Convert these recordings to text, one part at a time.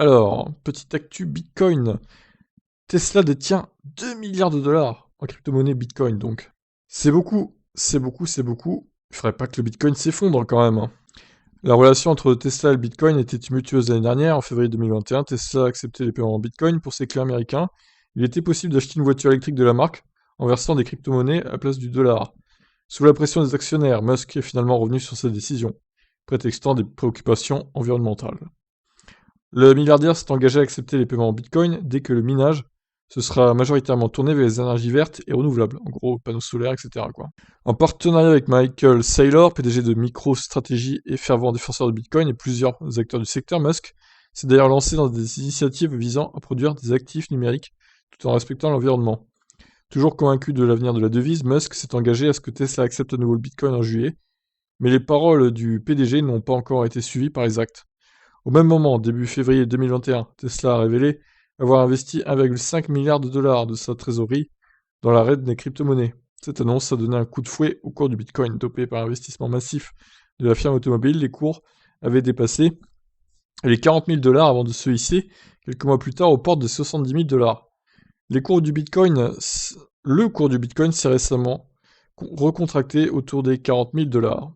Alors, petite actu Bitcoin. Tesla détient 2 milliards de dollars en crypto-monnaie Bitcoin, donc. C'est beaucoup, c'est beaucoup, c'est beaucoup. Il faudrait pas que le Bitcoin s'effondre quand même, hein. La relation entre Tesla et le Bitcoin était tumultueuse l'année dernière. En février 2021, Tesla a accepté les paiements en Bitcoin pour ses clients américains. Il était possible d'acheter une voiture électrique de la marque en versant des crypto-monnaies à la place du dollar. Sous la pression des actionnaires, Musk est finalement revenu sur sa décision, prétextant des préoccupations environnementales. Le milliardaire s'est engagé à accepter les paiements en Bitcoin dès que le minage se sera majoritairement tourné vers les énergies vertes et renouvelables, en gros panneaux solaires, etc., quoi. En partenariat avec Michael Saylor, PDG de MicroStrategy et fervent défenseur de Bitcoin, et plusieurs acteurs du secteur, Musk s'est d'ailleurs lancé dans des initiatives visant à produire des actifs numériques tout en respectant l'environnement. Toujours convaincu de l'avenir de la devise, Musk s'est engagé à ce que Tesla accepte à nouveau le Bitcoin en juillet, mais les paroles du PDG n'ont pas encore été suivies par les actes. Au même moment, début février 2021, Tesla a révélé avoir investi 1,5 milliard de dollars de sa trésorerie dans la raid des crypto-monnaies. Cette annonce a donné un coup de fouet au cours du Bitcoin. Dopé par l'investissement massif de la firme automobile, les cours avaient dépassé les 40 000 dollars avant de se hisser quelques mois plus tard aux portes de 70 000 dollars. Le cours du Bitcoin s'est récemment recontracté autour des 40 000 dollars.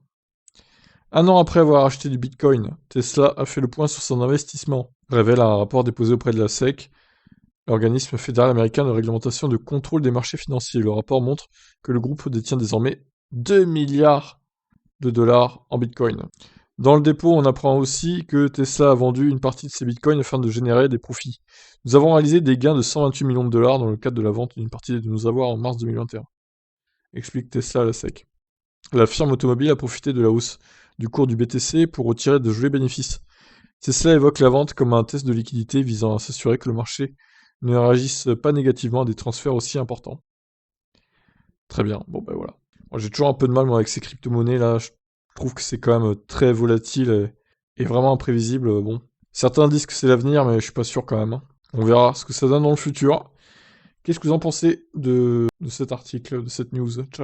Un an après avoir acheté du Bitcoin, Tesla a fait le point sur son investissement, révèle un rapport déposé auprès de la SEC, l'organisme fédéral américain de réglementation de contrôle des marchés financiers. Le rapport montre que le groupe détient désormais 2 milliards de dollars en Bitcoin. Dans le dépôt, on apprend aussi que Tesla a vendu une partie de ses bitcoins afin de générer des profits. Nous avons réalisé des gains de 128 millions de dollars dans le cadre de la vente d'une partie de nos avoirs en mars 2021, explique Tesla à la SEC. La firme automobile a profité de la hausse du cours du BTC pour retirer de jolis bénéfices. Tesla évoque la vente comme un test de liquidité visant à s'assurer que le marché ne réagisse pas négativement à des transferts aussi importants. Très bien, bon ben voilà. Moi, j'ai toujours un peu de mal moi, avec ces crypto-monnaies là, je trouve que c'est quand même très volatile et vraiment imprévisible. Bon, certains disent que c'est l'avenir, mais je suis pas sûr quand même, hein. On verra ce que ça donne dans le futur. Qu'est-ce que vous en pensez de cet article, de cette news? Ciao.